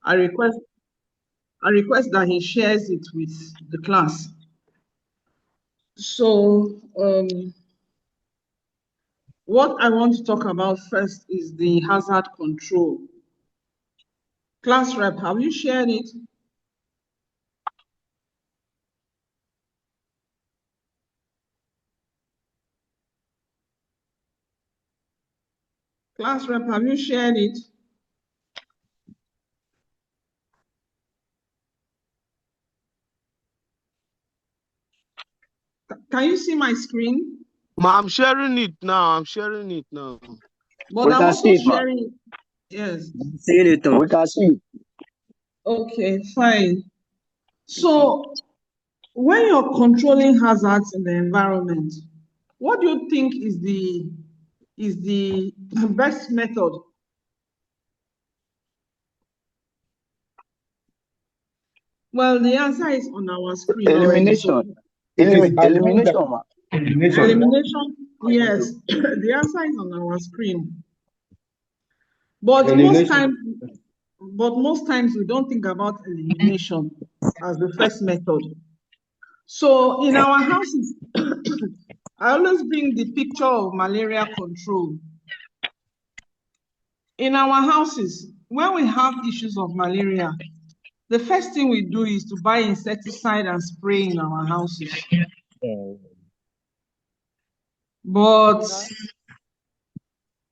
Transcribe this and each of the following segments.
I request that he shares it with the class. So what I want to talk about first is the hazard control. Class rep, have you shared it? Class rep, have you shared it? Can you see my screen? I'm sharing it now. But I'm also sharing it. Yes. We can see it. Okay, fine. So when you're controlling hazards in the environment, what do you think is the best method? Well, the answer is on our screen already. So Elimination. elimination, yes. The answer is on our screen. But most times we don't think about elimination as the first method. So in our houses, I always bring the picture of malaria control. In our houses, when we have issues of malaria, the first thing we do is to buy insecticide and spray in our houses. But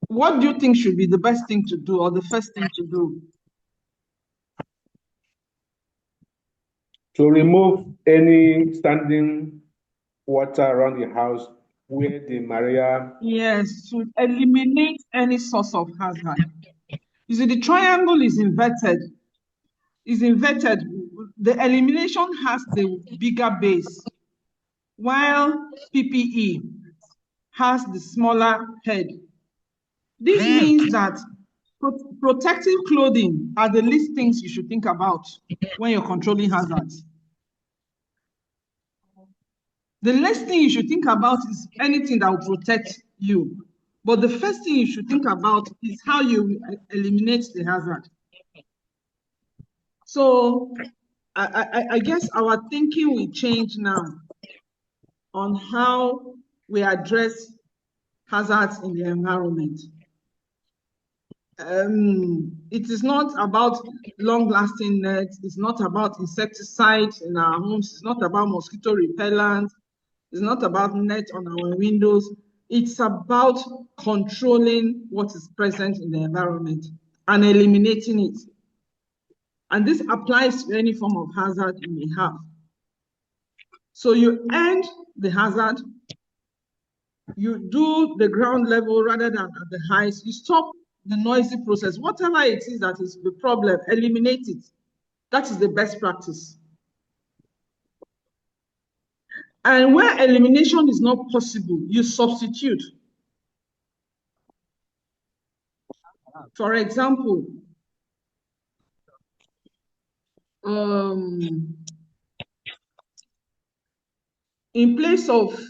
what do you think should be the best thing to do or the first thing to do? To remove any standing water around the house where the malaria. Yes, to eliminate any source of hazard. You see, the triangle is inverted. The elimination has the bigger base, while PPE has the smaller head. This means that protective clothing are the least things you should think about when you're controlling hazards. The last thing you should think about is anything that will protect you. But the first thing you should think about is how you eliminate the hazard. So I guess our thinking will change now on how we address hazards in the environment. It is not about long-lasting nets. It's not about insecticides in our homes. It's not about mosquito repellent. It's not about net on our windows. It's about controlling what is present in the environment and eliminating it. And this applies to any form of hazard you may have. So you end the hazard, you do the ground level rather than at the highest, you stop the noisy process. Whatever it is that is the problem, eliminate it. That is the best practice. And where elimination is not possible, you substitute. For example, in place of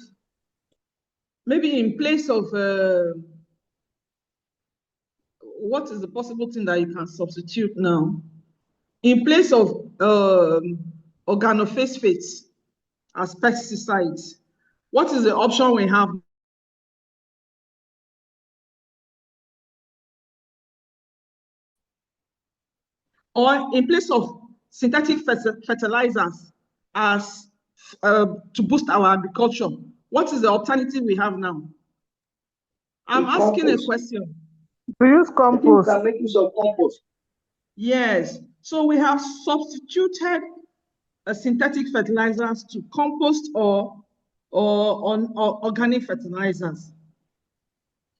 what is the possible thing that you can substitute now? In place of organophosphates as pesticides, what is the option we have? Or in place of synthetic fertilizers as to boost our agriculture, what is the alternative we have now? I'm asking a question. We use compost. Make use of compost. Yes. So we have substituted synthetic fertilizers to compost or organic fertilizers.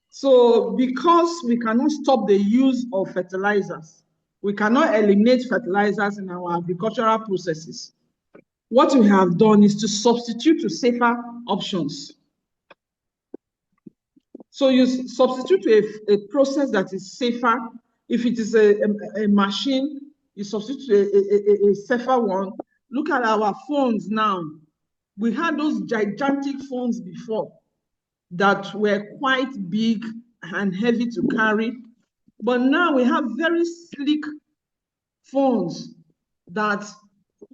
So because we cannot stop the use of fertilizers, we cannot eliminate fertilizers in our agricultural processes. What we have done is to substitute to safer options. So you substitute to a process that is safer. If it is a machine, you substitute a safer one. Look at our phones now. We had those gigantic phones before that were quite big and heavy to carry. But now we have very sleek phones that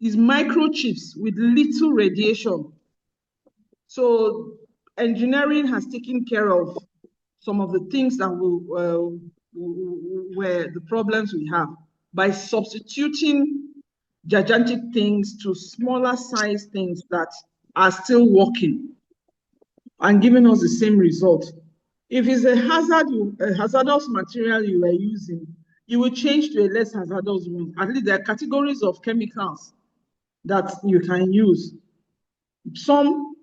is microchips with little radiation. So engineering has taken care of some of the things that were the problems we have by substituting gigantic things to smaller size things that are still working and giving us the same result. If it's a hazardous material you are using, you will change to a less hazardous one. At least there are categories of chemicals that you can use. Some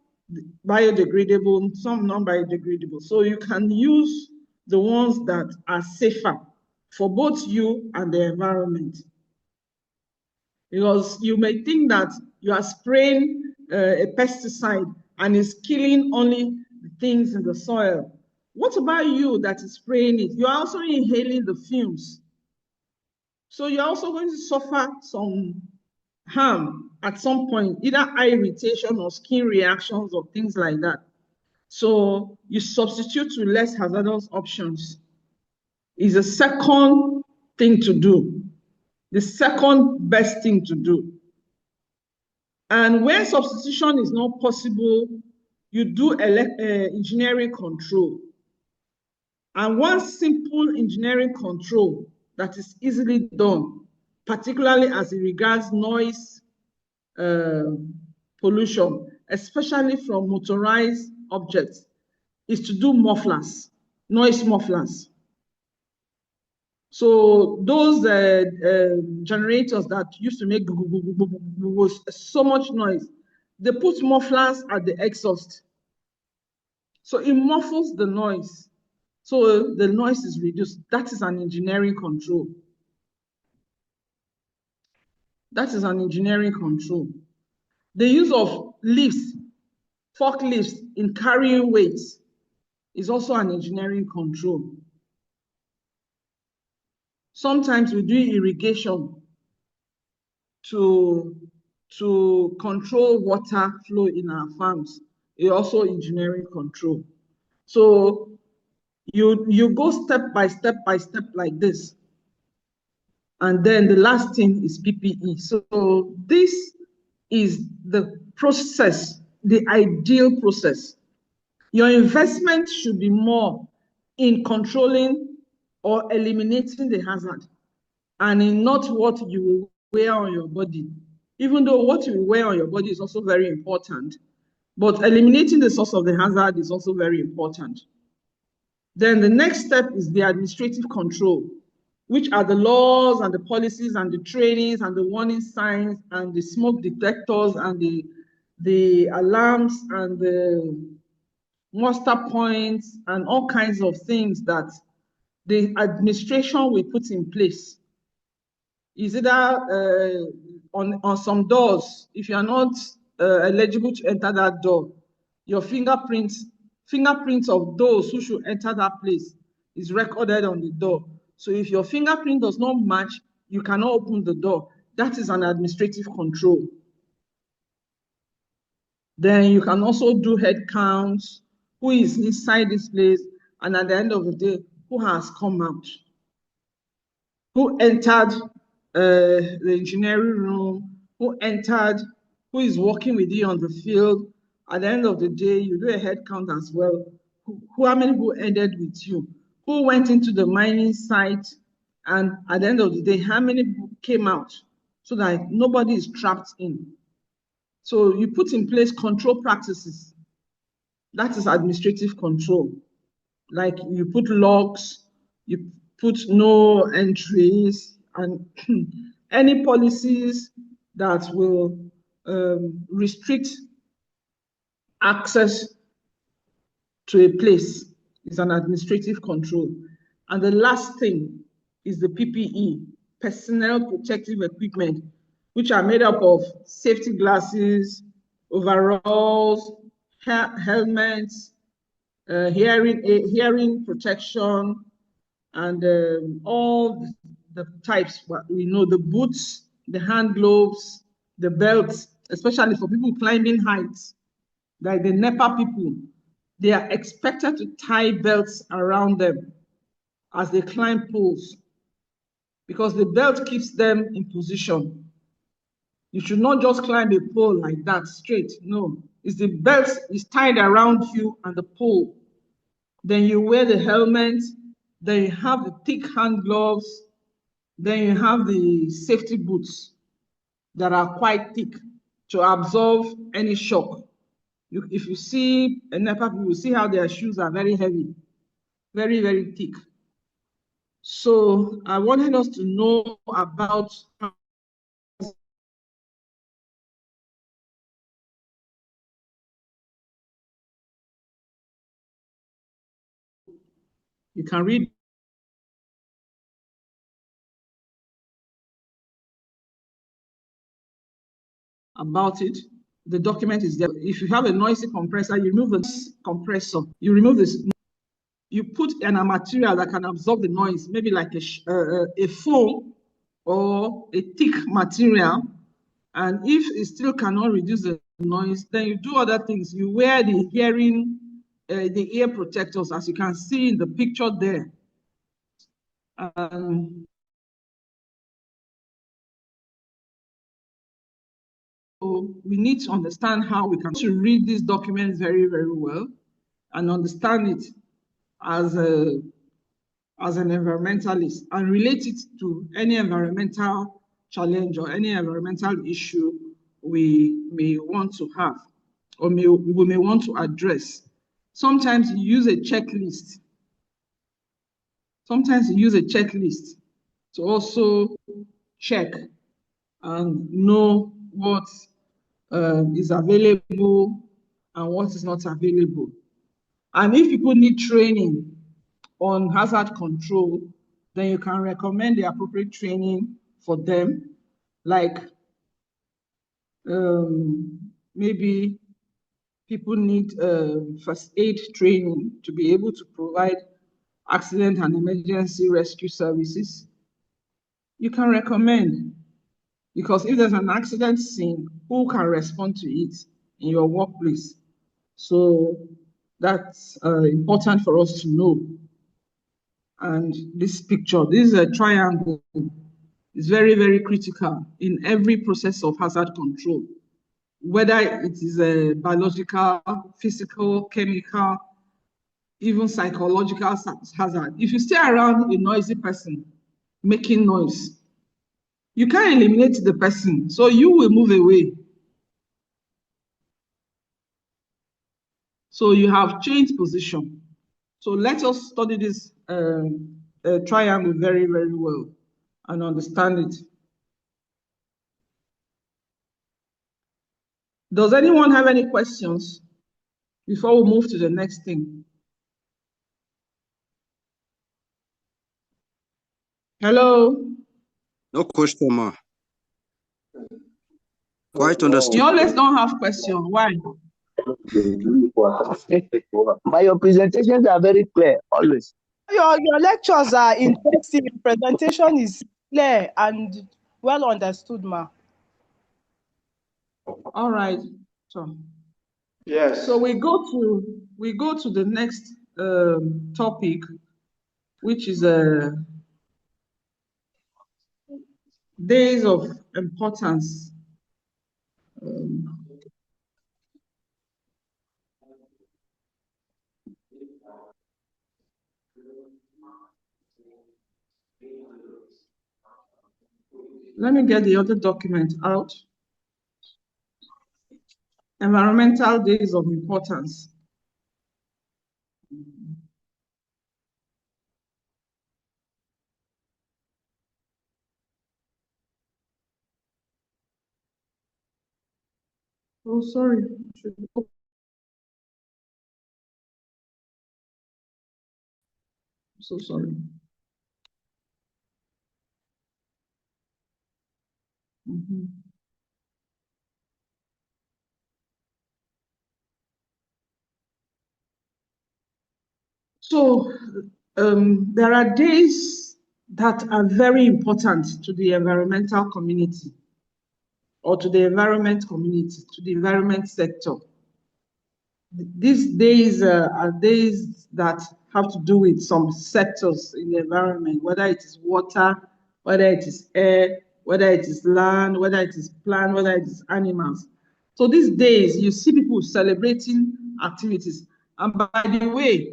biodegradable, some non-biodegradable. So you can use the ones that are safer for both you and the environment. Because you may think that you are spraying a pesticide and it's killing only the things in the soil. What about you that is spraying it? You're also inhaling the fumes. So you're also going to suffer some harm at some point, either eye irritation or skin reactions or things like that. So you substitute to less hazardous options is the second thing to do, the second best thing to do. And when substitution is not possible, you do engineering control. And one simple engineering control that is easily done, particularly as it regards noise pollution, especially from motorized objects, is to do mufflers, noise mufflers. So those generators that used to make so much noise, they put mufflers at the exhaust. So it muffles the noise. So the noise is reduced. That is an engineering control. That is an engineering control. The use of lifts, forklifts in carrying weights is also an engineering control. Sometimes we do irrigation to control water flow in our farms. It's also engineering control. So you go step by step like this. And then the last thing is PPE. So this is the process, the ideal process. Your investment should be more in controlling or eliminating the hazard and in not what you will wear on your body. Even though what you wear on your body is also very important, but eliminating the source of the hazard is also very important. Then the next step is the administrative control, which are the laws and the policies and the trainings and the warning signs and the smoke detectors and the alarms and the muster points and all kinds of things that the administration will put in place. Is either on some doors, if you are not eligible to enter that door, your fingerprints of those who should enter that place is recorded on the door. So if your fingerprint does not match, you cannot open the door. That is an administrative control. Then you can also do head counts, who is inside this place, and at the end of the day, who has come out, who entered the engineering room, who is working with you on the field. At the end of the day, you do a head count as well. How many who ended with you? Who went into the mining site? And at the end of the day, how many came out? So that nobody is trapped in. So you put in place control practices. That is administrative control. Like you put logs, you put no entries, and any policies that will restrict access to a place is an administrative control. And the last thing is the PPE, personnel protective equipment, which are made up of safety glasses, overalls, helmets, hearing protection, and all the types. We know the boots, the hand gloves, the belts, especially for people climbing heights, like the NEPA people. They are expected to tie belts around them as they climb poles, because the belt keeps them in position. You should not just climb a pole like that straight. No, it's the belt is tied around you and the pole. Then you wear the helmet, then you have the thick hand gloves, then you have the safety boots that are quite thick to absorb any shock. If you see a NEPA, you will see how their shoes are very heavy, very, very thick. So I wanted us to know about you can read about it. The document is there. If you have a noisy compressor, you remove the compressor. You remove this. You put in a material that can absorb the noise, maybe like a foam or a thick material. And if it still cannot reduce the noise, then you do other things. You wear the the ear protectors, as you can see in the picture there. So we need to understand how we can read this document very, very well and understand it as an environmentalist and relate it to any environmental challenge or any environmental issue we may want to have or we may want to address. Sometimes you use a checklist. Sometimes you use a checklist to also check and know what is available and what is not available. And if people need training on hazard control, then you can recommend the appropriate training for them, like maybe people need first aid training to be able to provide accident and emergency rescue services. You can recommend, because if there's an accident scene, who can respond to it in your workplace? So that's important for us to know. And this picture, this is a triangle. It's very, very critical in every process of hazard control, whether it is a biological, physical, chemical, even psychological hazard. If you stay around a noisy person making noise, you can't eliminate the person, so you will move away. So you have changed position. So let us study this triangle very, very well and understand it. Does anyone have any questions before we move to the next thing? Hello? No question, ma. Quite understood. You always don't have questions. Why? But your presentations are very clear, always. Your lectures are interesting. Presentation is clear and well understood, ma. All right. So, Yes. so we go to the next topic, which is days of importance. Let me get the other document out. Environmental days of importance. Oh, sorry. I'm so sorry. So there are days that are very important to the environmental community or to the environment community, to the environment sector. These days are days that have to do with some sectors in the environment, whether it is water, whether it is air, whether it is land, whether it is plant, whether it is animals. So these days, you see people celebrating activities. And by the way,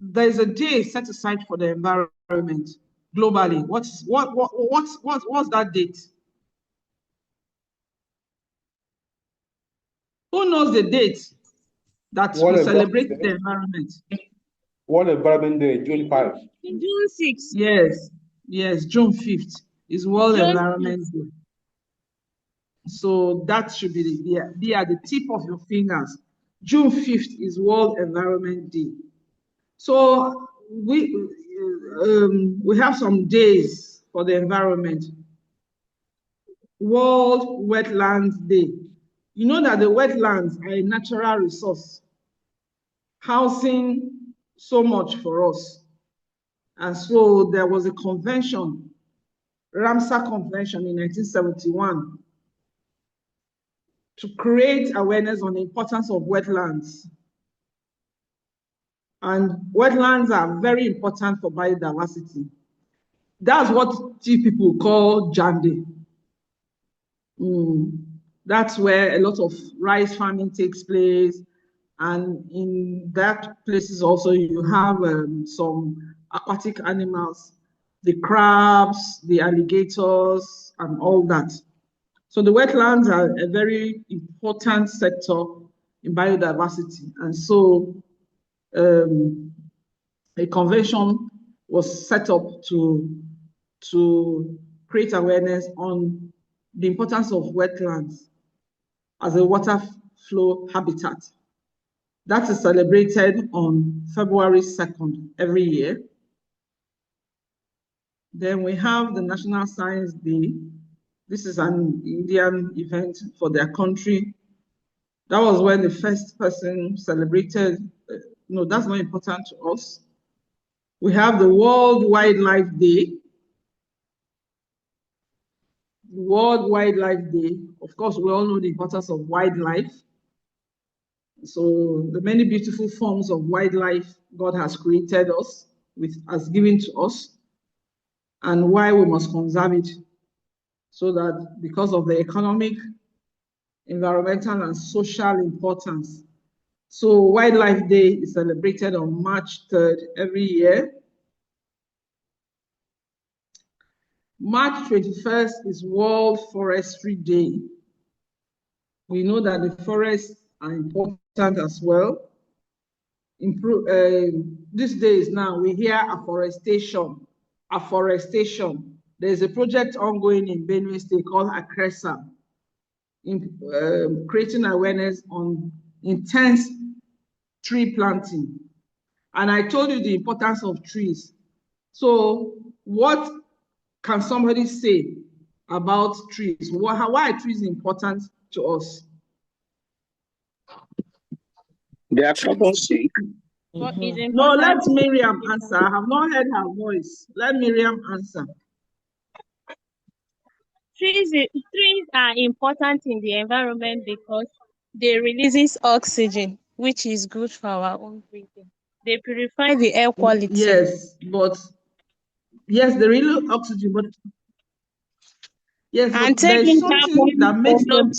there's a day set aside for the environment globally. What's that date? Who knows the date that we celebrate the environment? What Environment Day? June 5. June 6th. Yes, June 5th is World Environment Day. So that should be at the tip of your fingers. June 5th is World Environment Day. So we have some days for the environment. World Wetlands Day. You know that the wetlands are a natural resource, housing so much for us. And so there was a convention, Ramsar Convention in 1971, to create awareness on the importance of wetlands. And wetlands are very important for biodiversity. That's what Tea people call Jande. That's where a lot of rice farming takes place. And in that places also you have some aquatic animals, the crabs, the alligators, and all that. So the wetlands are a very important sector in biodiversity. And so a convention was set up to create awareness on the importance of wetlands as a water flow habitat. That is celebrated on February 2nd every year. Then we have the National Science Day. This is an Indian event for their country. That was when the first person celebrated. No, that's not important to us. We have the World Wildlife Day. World Wildlife Day. Of course, we all know the importance of wildlife. So the many beautiful forms of wildlife God has created us with, has given to us, and why we must conserve it, so that because of the economic, environmental, and social importance. So Wildlife Day is celebrated on March 3rd every year. March 21st is World Forestry Day. We know that the forests are important as well. These days now, we hear afforestation. There's a project ongoing in Benue State called Akresa, in creating awareness on intense tree planting. And I told you the importance of trees. So what can somebody say about trees? Why are trees important to us? They are carbon sink. No, let Miriam answer. I have not heard her voice. Let Miriam answer. Trees are important in the environment because they release oxygen, which is good for our own breathing. They purify the air quality. Yes, they release oxygen, but yes, and but there's something that makes them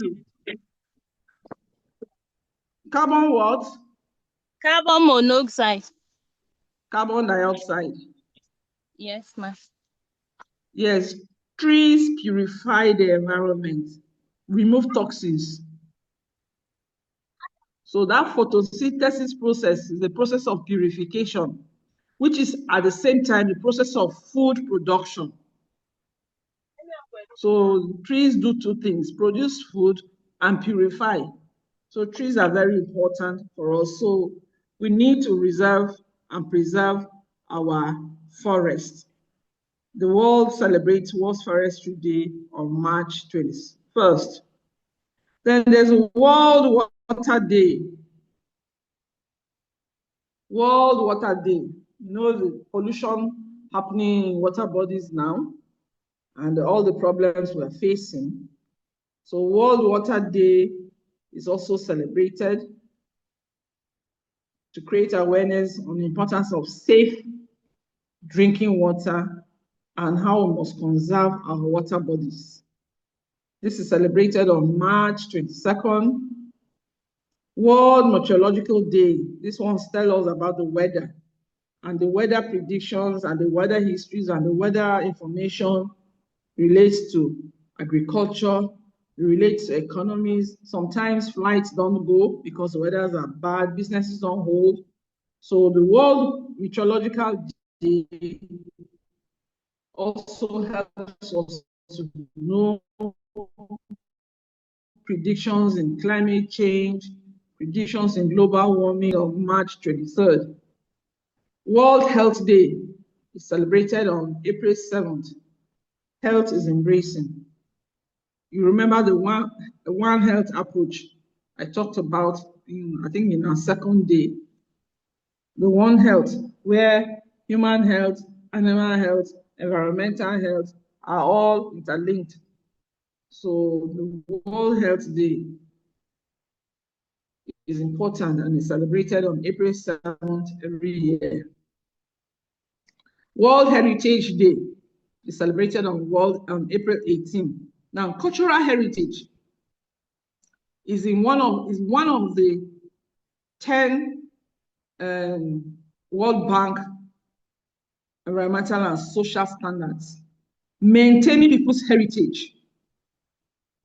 carbon what? Carbon monoxide. Carbon dioxide. Yes, ma'am. Yes, trees purify the environment, remove toxins. So that photosynthesis process is the process of purification, which is at the same time the process of food production. So trees do two things: produce food and purify. So trees are very important for us. So we need to reserve and preserve our forests. The world celebrates World Forestry Day on March 21st. Then there's World Water Day. World Water Day. You know the pollution happening in water bodies now and all the problems we're facing. So World Water Day is also celebrated to create awareness on the importance of safe drinking water and how we must conserve our water bodies. This is celebrated on March 22nd. World Meteorological Day. This one tells us about the weather and the weather predictions and the weather histories and the weather information relates to agriculture, relates to economies. Sometimes flights don't go because the weathers are bad, businesses don't hold. So the World Meteorological Day also helps us to know predictions in climate change, predictions in global warming of March 23rd. World Health Day is celebrated on April 7th. Health is embracing. You remember the one health approach I talked about, I think in our second day. The One Health, where human health, animal health, environmental health are all interlinked. So the World Health Day is important and is celebrated on April 7th every year. World Heritage Day is celebrated on April 18th. Now, cultural heritage is one of the 10 World Bank environmental and social standards. Maintaining people's heritage,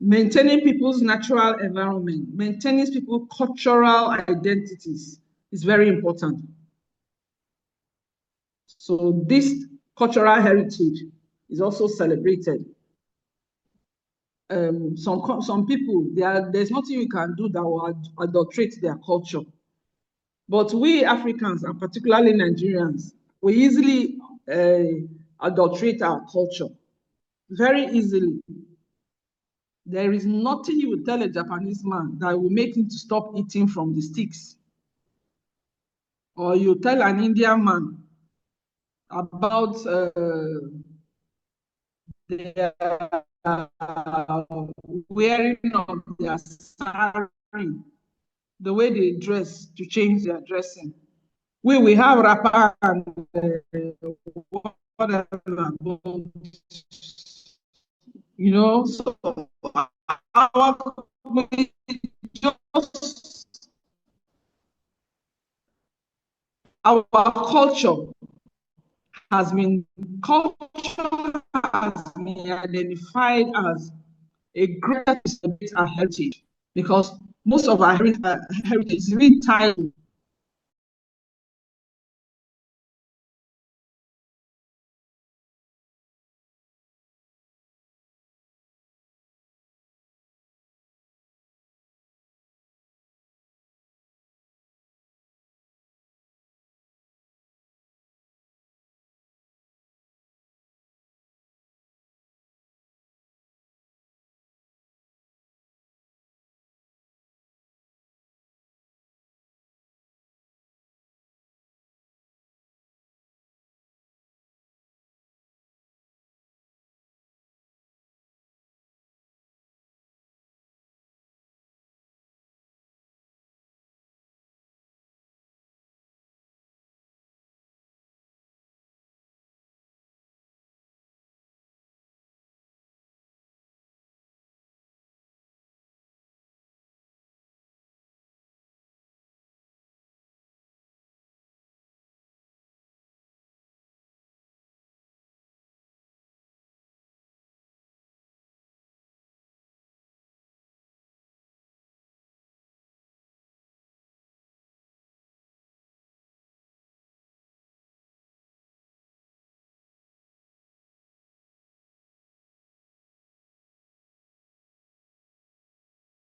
maintaining people's natural environment, maintaining people's cultural identities is very important. So this cultural heritage is also celebrated. Some people, there's nothing you can do that will adulterate their culture. But we Africans, and particularly Nigerians, we easily adulterate our culture, very easily. There is nothing you will tell a Japanese man that will make him to stop eating from the sticks. Or you tell an Indian man about their wearing of their sari, the way they dress, to change their dressing. We have wrapper and whatever, you know, so our culture has been identified as a great our heritage, because most of our heritage is really tied to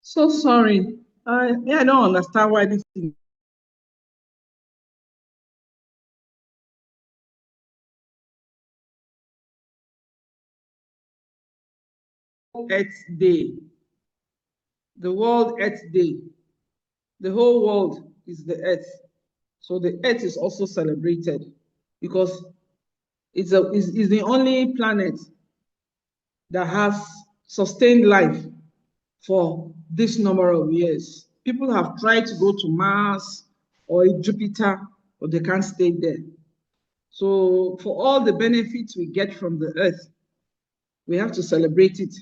So sorry. I don't understand why this thing. Earth Day. The World Earth Day. The whole world is the Earth. So the Earth is also celebrated because it's the only planet that has sustained life for this number of years. People have tried to go to Mars or Jupiter, but they can't stay there. So for all the benefits we get from the earth, we have to celebrate it.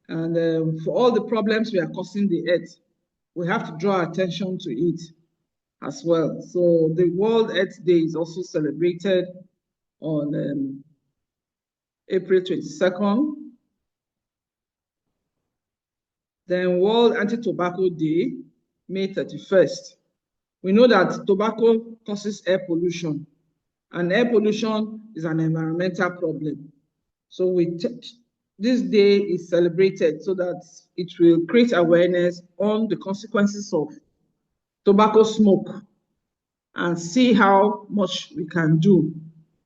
And for all the problems we are causing the earth, we have to draw attention to it as well. So the World Earth Day is also celebrated on April 22nd. Then World Anti-Tobacco Day, May 31st. We know that tobacco causes air pollution, and air pollution is an environmental problem. So this day is celebrated so that it will create awareness on the consequences of tobacco smoke and see how much we can do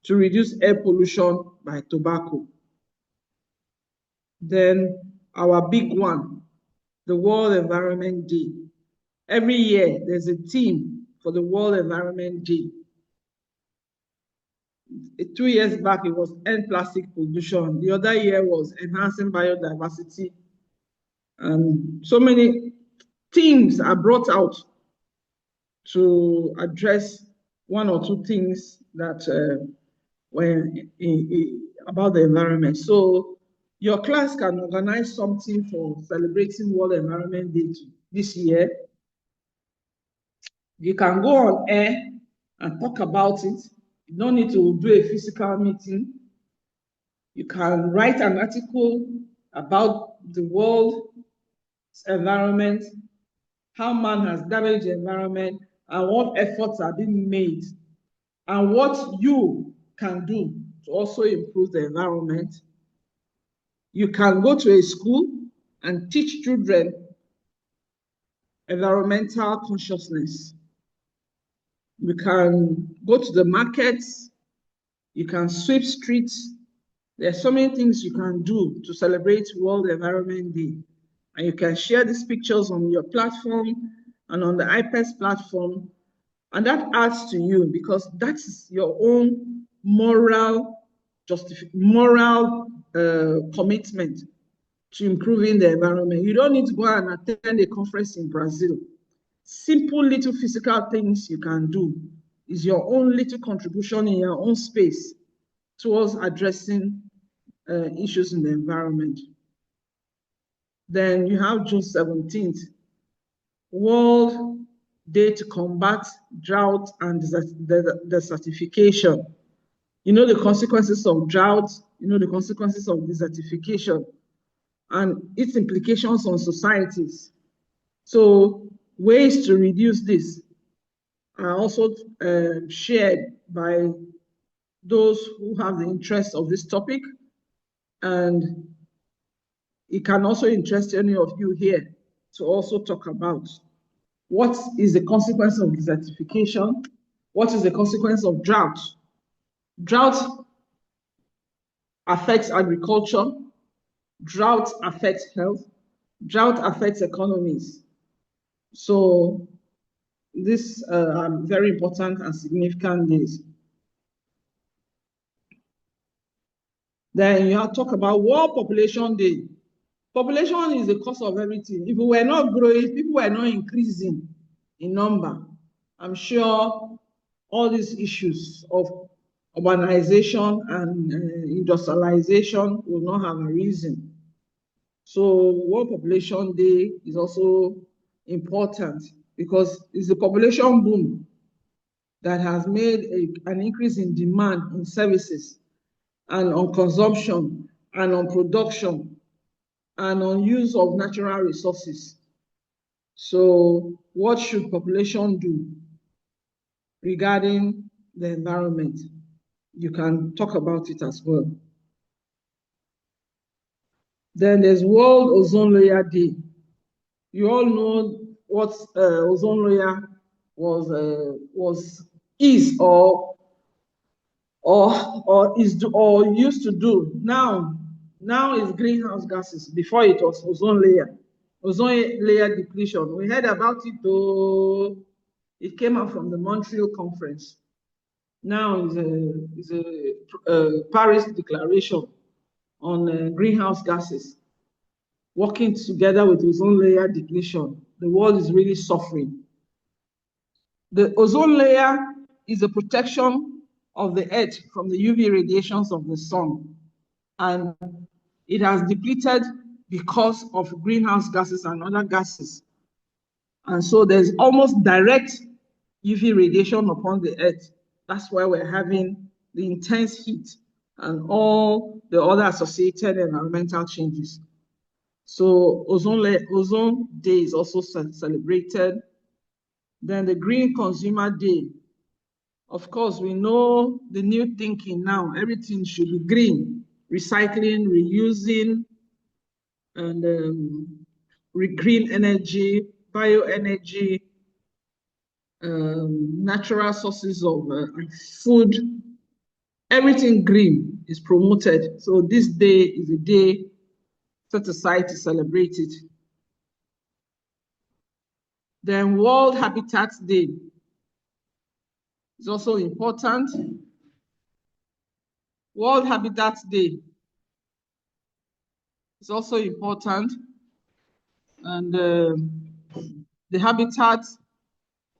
to reduce air pollution by tobacco. Then our big one, the World Environment Day. Every year, there's a theme for the World Environment Day. 2 years back, it was End Plastic Pollution. The other year was Enhancing Biodiversity. And so many themes are brought out to address one or two things that were about the environment. So your class can organize something for celebrating World Environment Day this year. You can go on air and talk about it. You don't need to do a physical meeting. You can write an article about the world's environment, how man has damaged the environment, and what efforts are being made, and what you can do to also improve the environment. You can go to a school and teach children environmental consciousness. You can go to the markets, you can sweep streets. There are so many things you can do to celebrate World Environment Day. And you can share these pictures on your platform and on the IPES platform. And that adds to you because that's your own moral commitment to improving the environment. You don't need to go and attend a conference in Brazil. Simple little physical things you can do is your own little contribution in your own space towards addressing issues in the environment. Then you have June 17th, World Day to Combat Drought and Desertification. You know the consequences of drought, you know the consequences of desertification and its implications on societies. So ways to reduce this are also shared by those who have the interest of this topic, and it can also interest any of you here to also talk about what is the consequence of desertification, what is the consequence of drought. Drought affects agriculture, drought affects health, drought affects economies. So these are very important and significant days. Then you have to talk about World Population Day. Population is the cause of everything. If we were not growing, people were not increasing in number, I'm sure all these issues of urbanization and industrialization will not have a reason. So World Population Day is also important because it's the population boom that has made an increase in demand on services and on consumption and on production and on use of natural resources. So what should population do regarding the environment? You can talk about it as well. Then there's World Ozone Layer Day. You all know what ozone layer is or used to do. Now is greenhouse gases. Before it was ozone layer depletion. We heard about it though. It came out from the Montreal conference. Now is a Paris Declaration on greenhouse gases, working together with ozone layer depletion. The world is really suffering. The ozone layer is a protection of the earth from the UV radiations of the sun. And it has depleted because of greenhouse gases and other gases. And so there's almost direct UV radiation upon the earth. That's why we're having the intense heat and all the other associated environmental changes. So ozone day is also celebrated. Then the Green Consumer Day. Of course, we know the new thinking now. Everything should be green, recycling, reusing, and green energy, bioenergy, natural sources of food. Everything green is promoted. So this day is a day set aside to celebrate it. Then World Habitat Day is also important. World Habitat Day is also important. And the habitat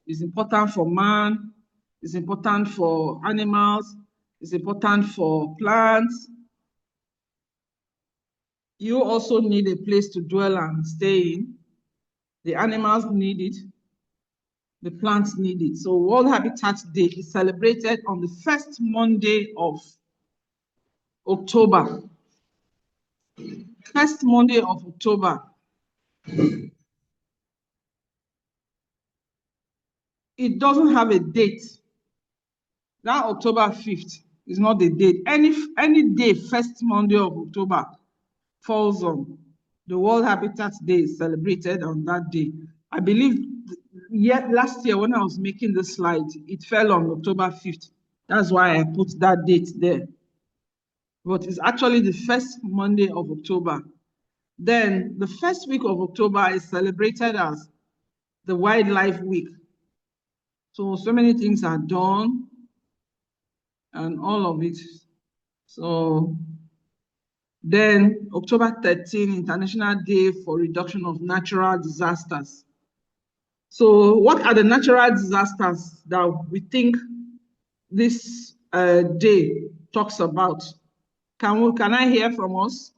is important for man, it's important for animals, it's important for plants. You also need a place to dwell and stay in. The animals need it, the plants need it. So World Habitat Day is celebrated on the first Monday of October. First Monday of October. It doesn't have a date. That October 5th is not the date. Any day, first Monday of October falls on. The World Habitat Day is celebrated on that day. I believe last year when I was making the slide, it fell on October 5th. That's why I put that date there. But it's actually the first Monday of October. Then the first week of October is celebrated as the Wildlife Week. So many things are done and all of it. So then October 13, International Day for Reduction of Natural Disasters. So what are the natural disasters that we think this day talks about? Can I hear from us?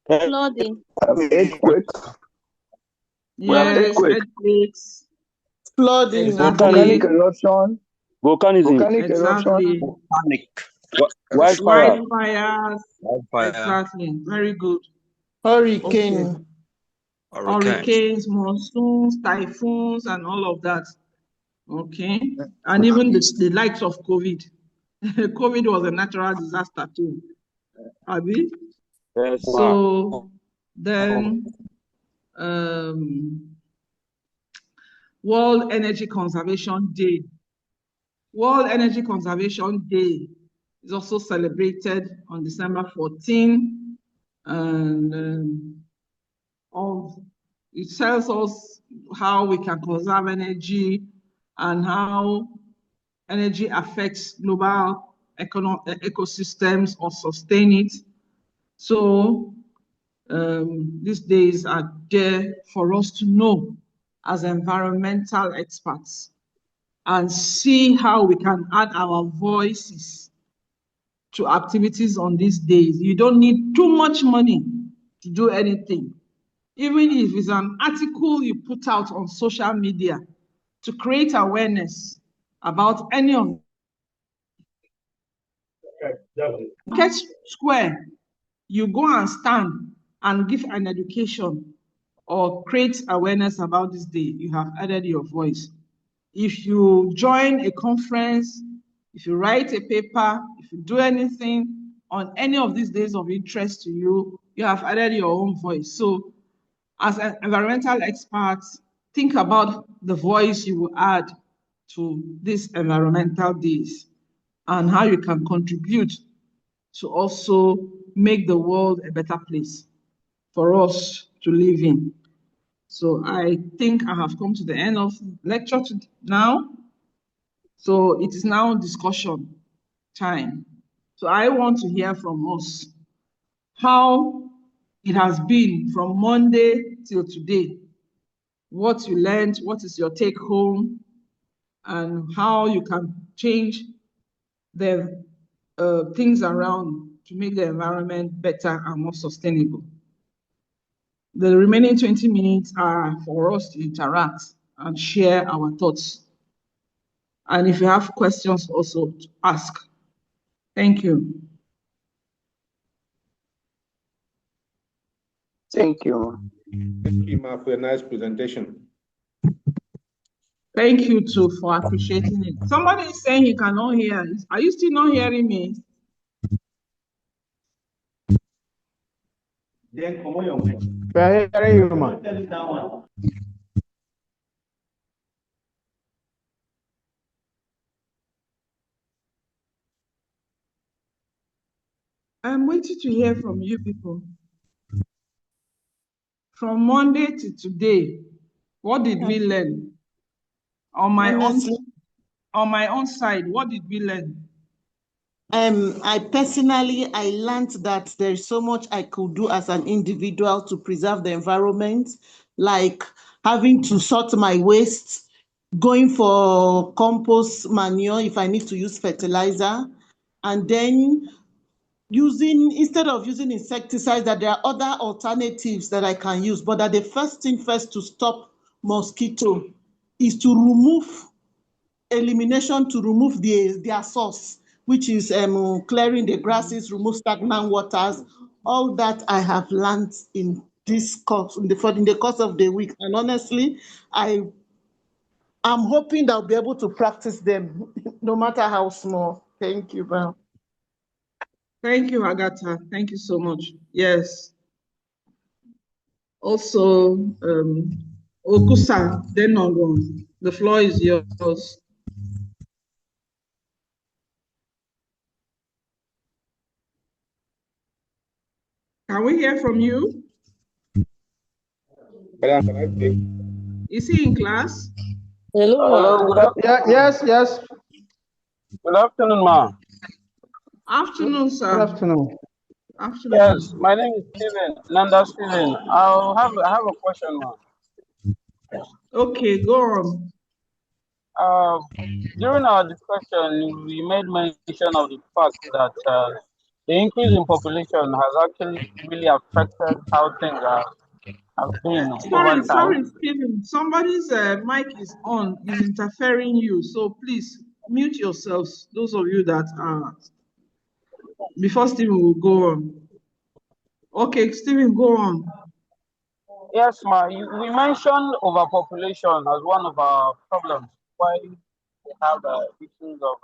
Flooding. Earthquakes, Yes, earthquakes. Flooding. volcanic eruption, Volcanism. Exactly. Volcanic. Wildfire. Wildfires. Exactly. Very good. Hurricane. Okay. Hurricanes, monsoons, typhoons, and all of that. Okay. And even the likes of COVID. COVID was a natural disaster too. Abi? Yes. So then World Energy Conservation Day. World Energy Conservation Day is also celebrated on December 14. And it tells us how we can conserve energy and how energy affects global ecosystems or sustain it. So these days are there for us to know as environmental experts and see how we can add our voices to activities on these days. You don't need too much money to do anything. Even if it's an article you put out on social media to create awareness about any of Market Square, you go and stand and give an education or create awareness about this day, you have added your voice. If you join a conference, if you write a paper, if you do anything on any of these days of interest to you, you have added your own voice. So as an environmental expert, think about the voice you will add to these environmental days and how you can contribute to also make the world a better place for us to live in. So I think I have come to the end of lecture now. So it is now discussion time. So I want to hear from us how it has been from Monday till today, what you learned, what is your take home, and how you can change the things around to make the environment better and more sustainable. The remaining 20 minutes are for us to interact and share our thoughts. And if you have questions, also to ask. Thank you. Thank you. Thank you, Ma, for a nice presentation. Thank you too for appreciating it. Somebody is saying he cannot hear. Are you still not hearing me? Then come on your way. We're hearing you, man. I'm waiting to hear from you people. From Monday to today, what did we learn? On my own side, what did we learn? I personally, I learned that there's so much I could do as an individual to preserve the environment, like having to sort my waste, going for compost manure if I need to use fertilizer, and then instead of using insecticides, that there are other alternatives that I can use, but that the first thing first to stop mosquito is to elimination to remove their source, which is clearing the grasses, remove stagnant waters. All that I have learned in this course, in the course of the week. And honestly, I'm hoping that I'll be able to practice them, no matter how small. Thank you, Val. Thank you, Agatha. Thank you so much. Yes. Also, Okusa, Denongon, the floor is yours. Can we hear from you? Is he in class? Hello, good afternoon. Yes. Good afternoon, ma. Afternoon, sir. Good afternoon. Afternoon. Yes, my name is Steven, Nanda Steven. I have a question, ma. Okay, go on. During our discussion, we made mention of the fact that the increase in population has actually really affected how things have been over Sorry, time. Stephen. Somebody's mic is on, is interfering you. So please mute yourselves, those of you that are, before Stephen will go on. Okay, Stephen, go on. Yes, ma. We mentioned overpopulation as one of our problems. Why we have issues of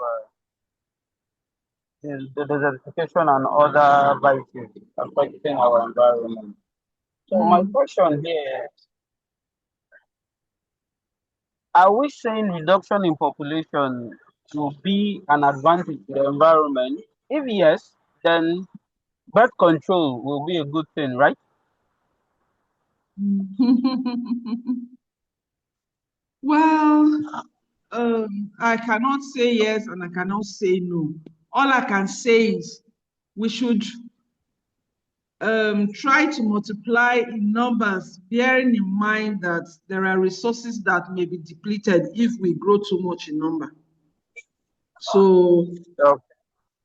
the desertification and other vices affecting our environment. So my question here is, are we saying reduction in population to be an advantage to the environment? If yes, then birth control will be a good thing, right? Well, I cannot say yes and I cannot say no. All I can say is we should try to multiply in numbers, bearing in mind that there are resources that may be depleted if we grow too much in number. So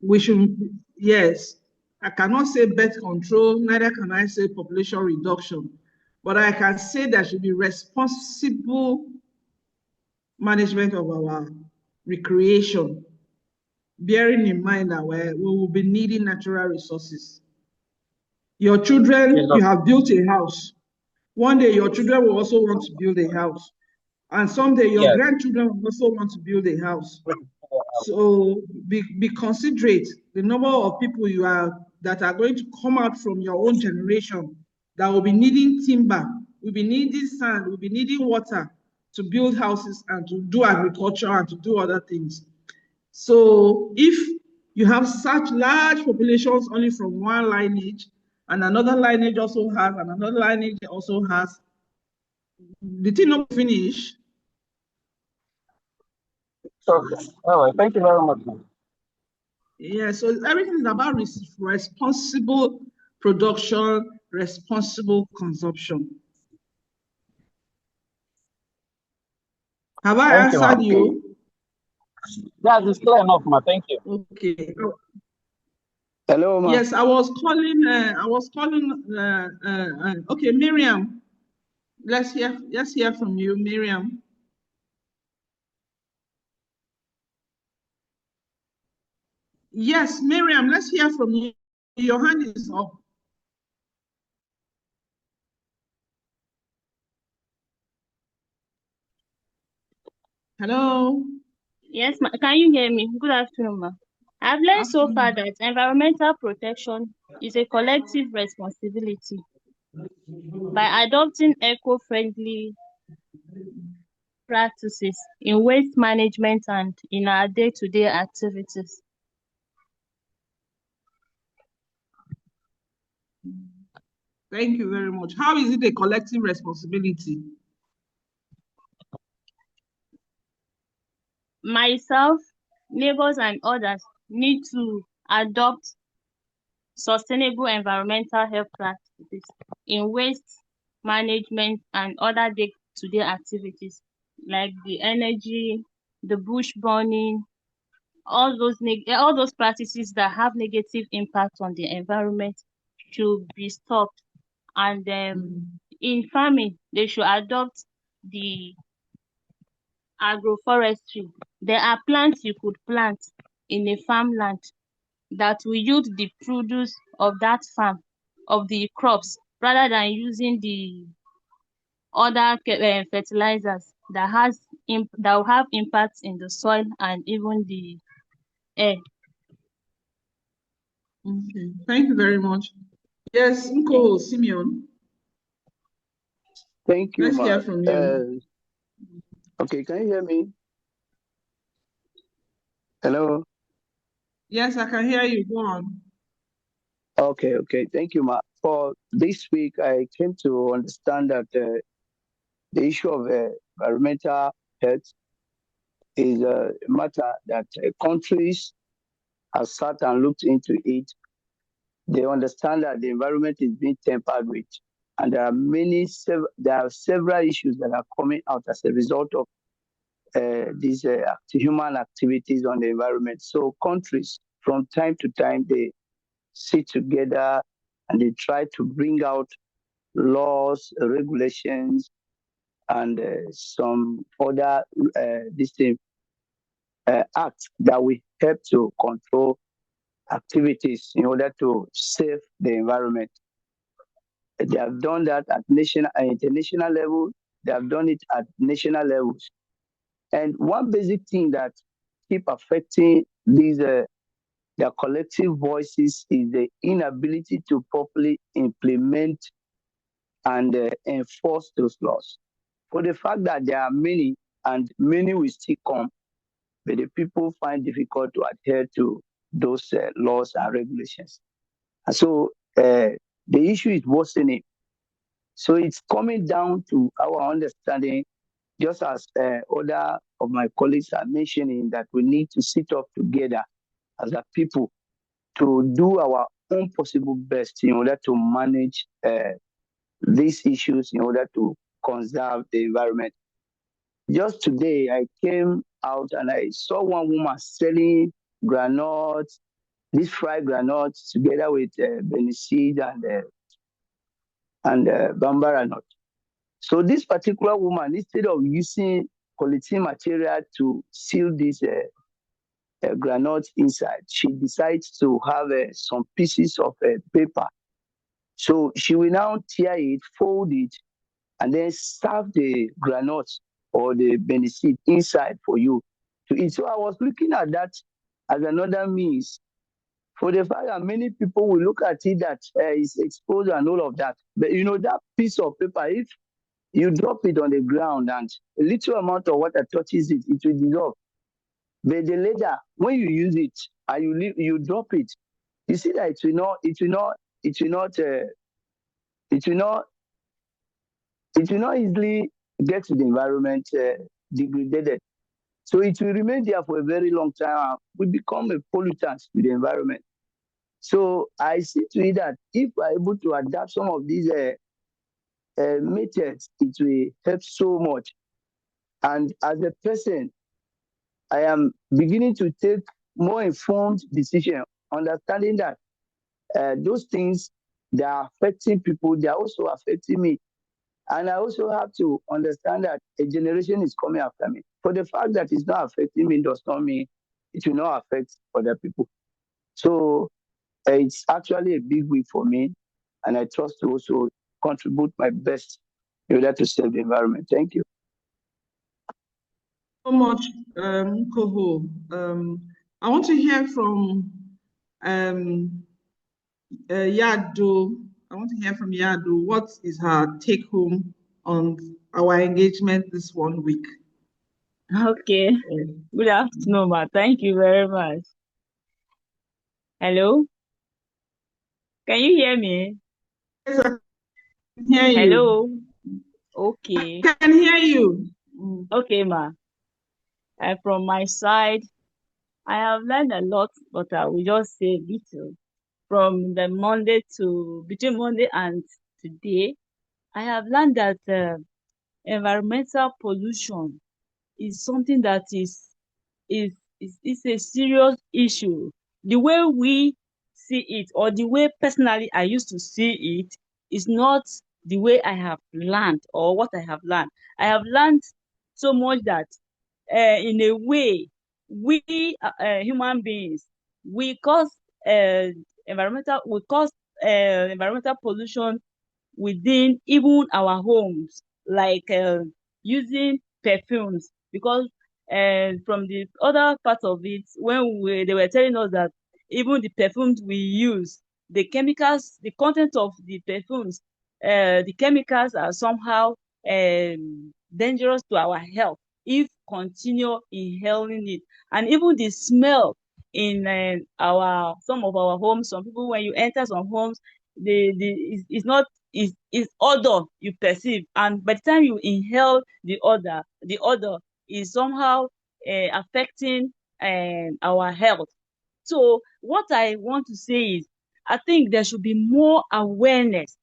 we should, yes, I cannot say birth control, neither can I say population reduction, but I can say there should be responsible management of our recreation, bearing in mind that we will be needing natural resources. Your children, you have built a house. One day your children will also want to build a house. And someday your grandchildren will also want to build a house. So be considerate. The number of people that are going to come out from your own generation that will be needing timber, will be needing sand, will be needing water to build houses and to do agriculture and to do other things. So if you have such large populations only from one lineage, and another lineage also has, and another lineage also has, the thing not finish. Okay. All right. Thank you very much. Yeah, so everything is about responsible production, responsible consumption. Have I answered you? That is clear enough, ma. Thank you. Okay. Hello, ma. Yes, I was calling. Okay, Miriam. Let's hear from you, Miriam. Yes, Miriam. Let's hear from you. Your hand is up. Hello. Yes, ma. Can you hear me? Good afternoon, ma. I've learned so far that environmental protection is a collective responsibility. By adopting eco-friendly practices in waste management and in our day-to-day activities. Thank you very much. How is it a collective responsibility? Myself, neighbors, and others need to adopt sustainable environmental health practices in waste management and other day-to-day activities like the energy, the bush burning, all those practices that have negative impact on the environment should be stopped. And in farming, they should adopt the agroforestry. There are plants you could plant in a farmland that will yield the produce of that farm, of the crops, rather than using the other fertilizers that will have impacts in the soil and even the air. Okay, thank you very much. Yes, Uncle Simeon. Thank you, Let's ma. hear from you. Okay, can you hear me? Hello? Yes, I can hear you. Go on. Okay. Thank you, ma. For this week, I came to understand that the issue of environmental health is a matter that countries have sat and looked into it. They understand that the environment is being tampered with, and there are several issues that are coming out as a result of these human activities on the environment. So countries, from time to time, they sit together and they try to bring out laws, regulations, and some other acts that will help to control activities in order to save the environment. They have done that at national and international level. They have done it at national levels. And one basic thing that keep affecting these their collective voices is the inability to properly implement and enforce those laws. For the fact that there are many and many will still come, but the people find difficult to adhere to those laws and regulations. And so the issue is worsening. So it's coming down to our understanding, just as other of my colleagues are mentioning, that we need to sit up together as a people to do our own possible best in order to manage these issues, in order to conserve the environment. Just today, I came out and I saw one woman selling granules, these fried granules, together with seed and bambara nut. So this particular woman, instead of using polythene material to seal these granules inside, she decides to have some pieces of paper. So she will now tear it, fold it, and then serve the granules or the seed inside for you to eat. So I was looking at that as another means, for the fact that many people will look at it that it's exposed and all of that. But you know, that piece of paper, if you drop it on the ground and a little amount of water touches it, it will dissolve. But the later, when you use it and you drop it, you see that it will not easily get to the environment degraded. So it will remain there for a very long time and will become a pollutant to the environment. So I see to it that if we're able to adapt some of these methods, it will help so much. And as a person, I am beginning to take more informed decision, understanding that those things that are affecting people, they are also affecting me. And I also have to understand that a generation is coming after me. For the fact that it's not affecting me does not mean it will not affect other people. So it's actually a big week for me, and I trust to also contribute my best in order to save the environment. Thank you. So much, Koho. I want to hear from Yado. I want to hear from Yado. What is her take home on our engagement this 1 week? Okay. Good afternoon, ma. Thank you very much. Hello? Can you hear me? Yes, I can hear you. Hello? Okay. I can hear you. Okay, ma. From my side, I have learned a lot, but I will just say little. From the between Monday and today, I have learned that environmental pollution is something that is a serious issue. The way we see it, or the way personally I used to see it, is not the way I have learned or what I have learned. I have learned so much that in a way, we human beings, we cause environmental pollution within even our homes, like using perfumes, because from the other part of it, when they were telling us that even the perfumes we use, the chemicals, the content of the perfumes, the chemicals are somehow dangerous to our health if continue inhaling it. And even the smell in some of our homes, some people, when you enter some homes, it's not, is odor you perceive, and by the time you inhale the odor is somehow affecting our health. So what I want to say is, I think there should be more awareness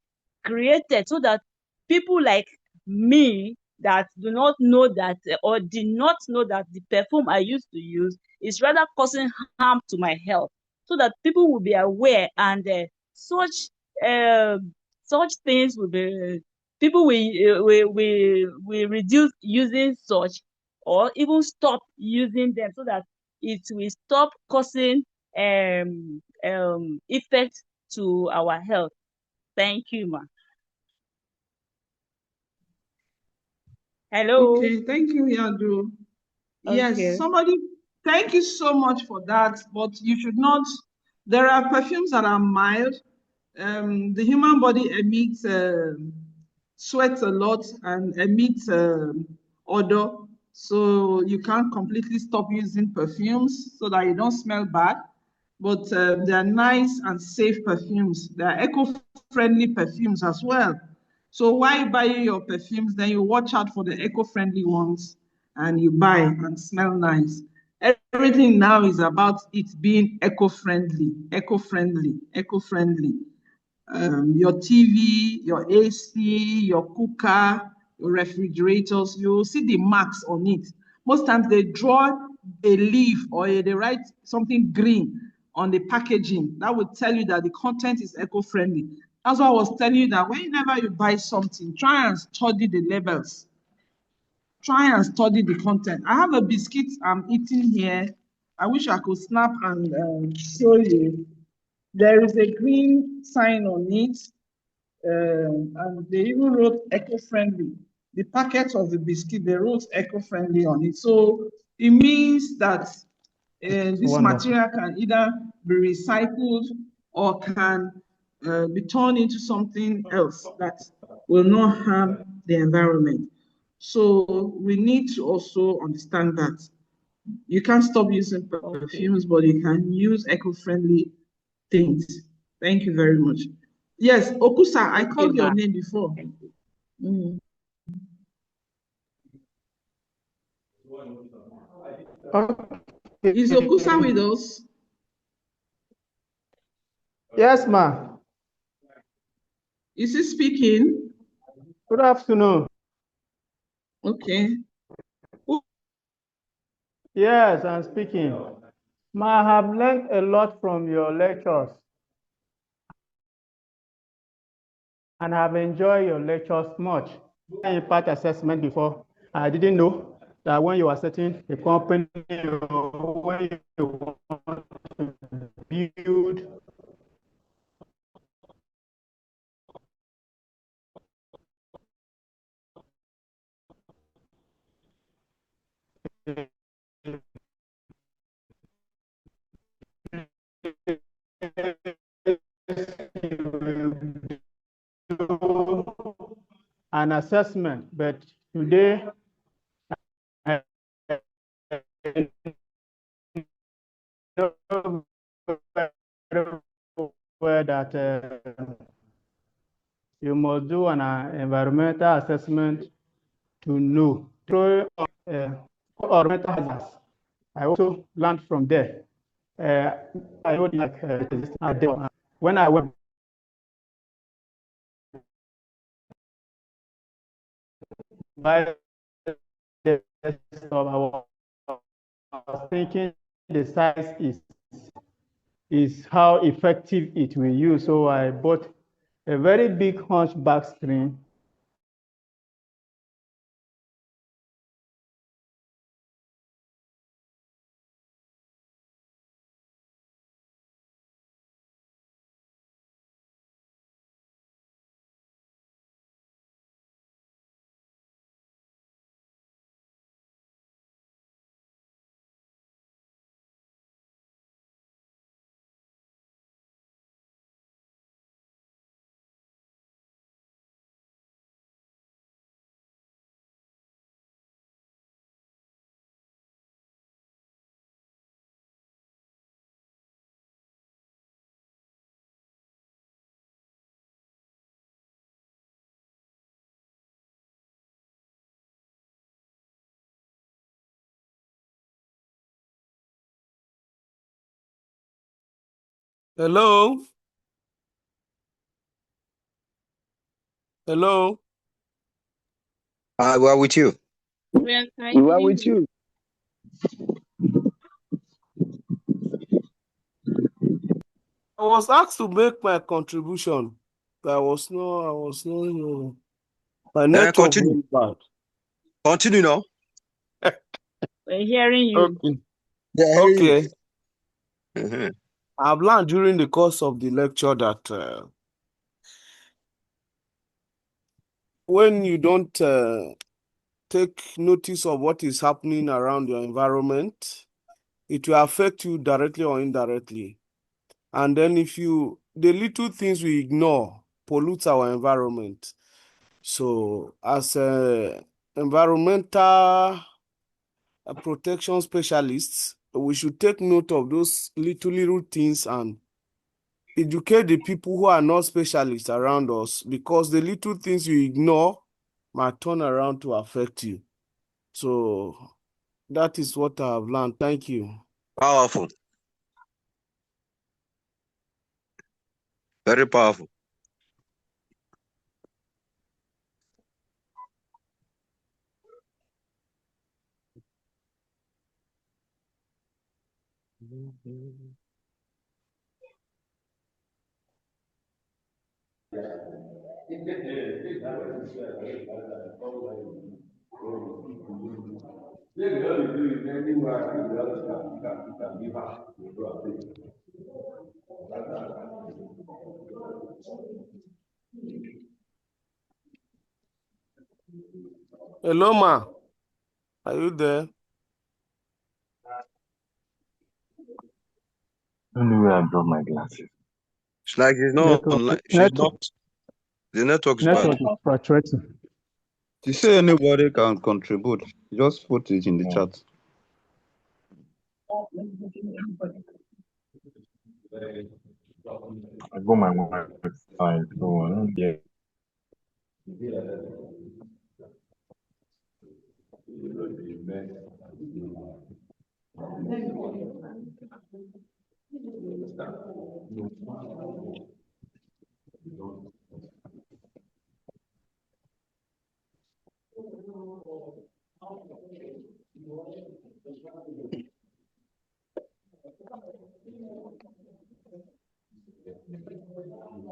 created so that people like me that do not know that or did not know that the perfume I used to use is rather causing harm to my health, so that people will be aware, and such uh, such things will be, people will reduce using such, or even stop using them, so that it will stop causing effect to our health. Thank you, ma. Hello. Okay, thank you, Yado. Yes, Okay. thank you so much for that. But you should not, there are perfumes that are mild. The human body emits sweat a lot and emits odor. So you can't completely stop using perfumes so that you don't smell bad. But they are nice and safe perfumes. They are eco-friendly perfumes as well. So why buy your perfumes? Then you watch out for the eco-friendly ones and you buy and smell nice. Everything now is about it being eco-friendly, eco-friendly, eco-friendly. Your TV, your AC, your cooker, your refrigerators, you'll see the marks on it. Most times they draw a leaf or they write something green on the packaging. That would tell you that the content is eco-friendly. That's why I was telling you that whenever you buy something, try and study the labels. Try and study the content. I have a biscuit I'm eating here. I wish I could snap and show you. There is a green sign on it, and they even wrote eco-friendly. The packet of the biscuit, they wrote eco-friendly on it. So it means that this Wonderful. material can either be recycled or can be turned into something else that will not harm the environment. So we need to also understand that you can't stop using perfumes, but you can use eco-friendly things. Thank you very much. Yes, Okusa, I called your name before. Is Okusa with us? Yes, ma. Is he speaking? Good afternoon. Okay. Yes, I'm speaking. I have learned a lot from your lectures and have enjoyed your lectures much. Impact assessment before, I didn't know that when you are setting a company or when you want to build an assessment, but today I know very well that you must do an environmental assessment to know through environmental hazards. I also learned from there. I would like when I went by the desktop, I was thinking the size is how effective it will use. So I bought a very big hunchback screen. Hello? Hello? We are with you. We are We are with you. I was asked to make my contribution. I was no, my network Continue. went bad. Continue now. We're hearing you. Okay. They are hearing you. Okay. Mhm. I've learned during the course of the lecture that when you don't take notice of what is happening around your environment, it will affect you directly or indirectly. And then the little things we ignore pollute our environment. So as environmental protection specialists, we should take note of those little things and educate the people who are not specialists around us, because the little things you ignore might turn around to affect you. So that is what I have learned. Thank you. Powerful. Very powerful. Hello, ma. Are you there? Anyway, I brought my glasses. It's like it's not online. She's not. The network is bad. Network is fluctuating. You say anybody can contribute. Just put it in the chat. I got my Wi-Fi, so I don't get.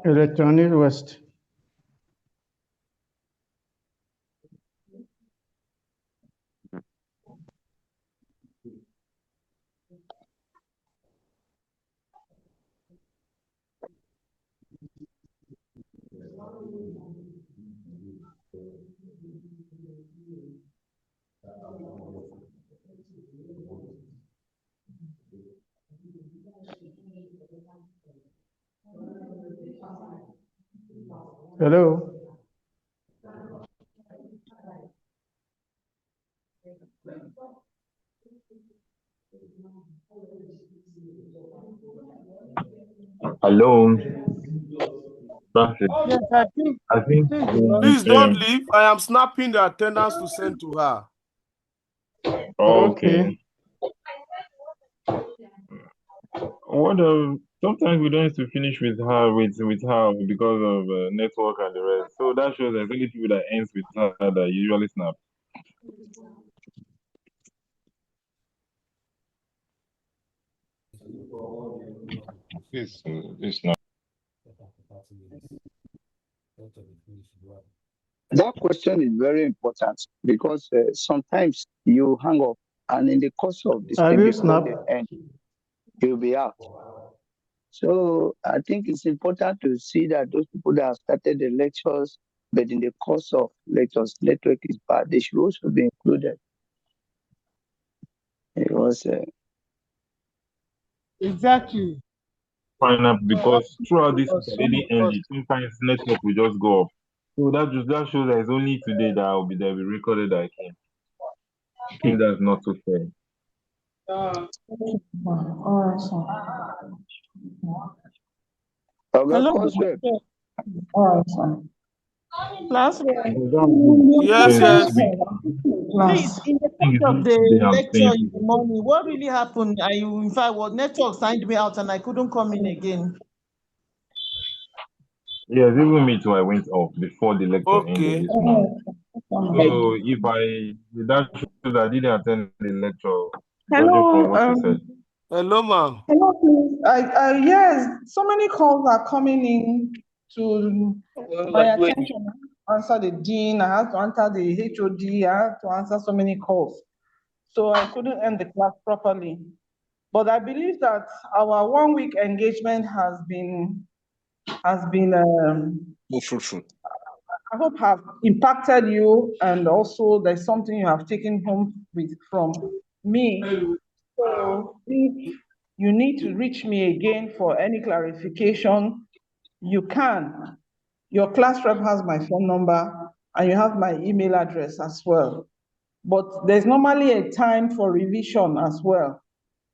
Electronic waste. Hello. Hello. Francis. Yes, I think Please don't leave. I am snapping the attendance to send to her. Okay. What sometimes we don't have to finish with her because of network and the rest. So that shows there's only people that ends with her that usually snap. It's not. That question is very important because sometimes you hang up and in the course of this thing before the end, you'll be out. So I think it's important to see that those people that have started the lectures, but in the course of lectures, network is bad, they should also be included. It was exactly. Fine up because throughout this any ending, sometimes network will just go off. So that shows that it's only today that I'll be there, be recorded that I came. I think that's not so fair. Hello. Class. Yes. Please, in the course of the lecture in the morning, what really happened? In fact, network signed me out and I couldn't come in again. Yes, even me too. I went off before the lecture ended this morning. So if that shows I didn't attend the lecture, judging from what you said. Hello, ma'am. Hello, please. Yes, so many calls are coming in to my attention. I answer the dean, I have to answer the HOD, I have to answer so many calls. So I couldn't end the class properly. But I believe that our 1 week engagement has been fruitful. I hope have impacted you, and also there's something you have taken home from me. So if you need to reach me again for any clarification, you can. Your class rep has my phone number and you have my email address as well. But there's normally a time for revision as well,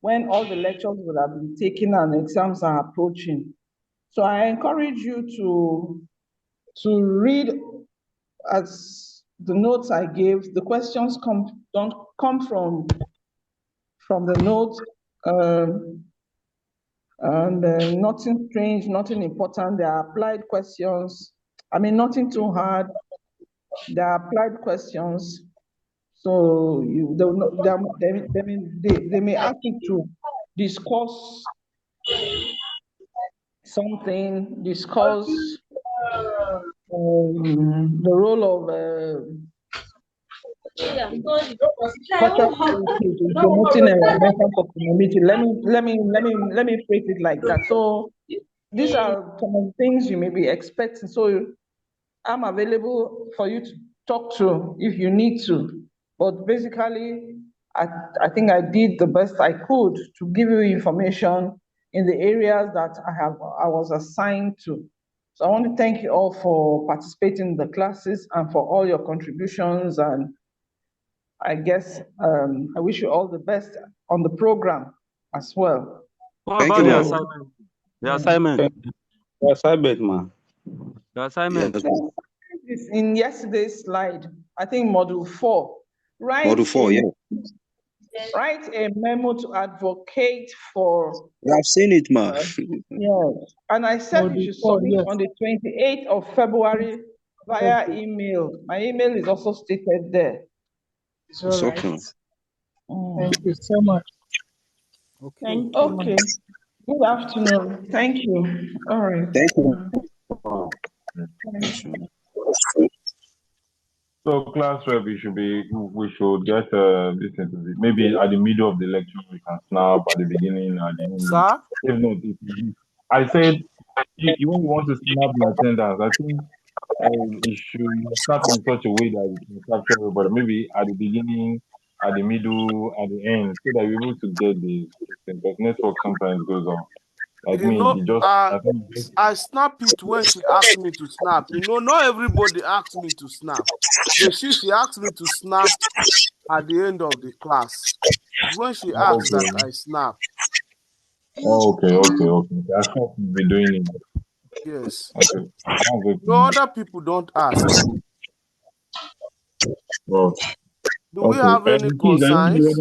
when all the lectures would have been taken and exams are approaching. So I encourage you to read as the notes I gave. The questions don't come from the notes, and nothing strange, nothing important. They are applied questions. I mean, nothing too hard. They are applied questions. So they may ask you to discuss something, discuss the role of promoting environmental sustainability. Let me phrase it like that. So these are some of the things you may be expecting. So I'm available for you to talk to if you need to. But basically, I think I did the best I could to give you information in the areas that I was assigned to. So I want to thank you all for participating in the classes and for all your contributions. And I guess I wish you all the best on the program as well. What about the assignment? The assignment. The assignment, man. The assignment. It's in yesterday's slide. I think module 4. Module 4, yeah. Write a memo to advocate for. I've seen it, man. Yes, and I said you should submit on the 28th of February via email. My email is also stated there. It's okay. Thank you so much. Okay. Good afternoon. Thank you. All right. Thank you. So class rep, we should get this into the, maybe at the middle of the lecture we can snap, at the beginning, at the end. Sir? If not, I said when you want to snap the attendance, I think it should start in such a way that we can capture everybody. Maybe at the beginning, at the middle, at the end, so that we're able to get the system. Because network sometimes goes on. Like You me, know, it just I think just I snap it when she asked me to snap. You know, not everybody asked me to snap. But she asked me to snap at the end of the class. It's when she asked that I snap. Okay. I thought you'd be doing it. Yes. Okay. No other people don't ask. Well, Do we have any please, concerns?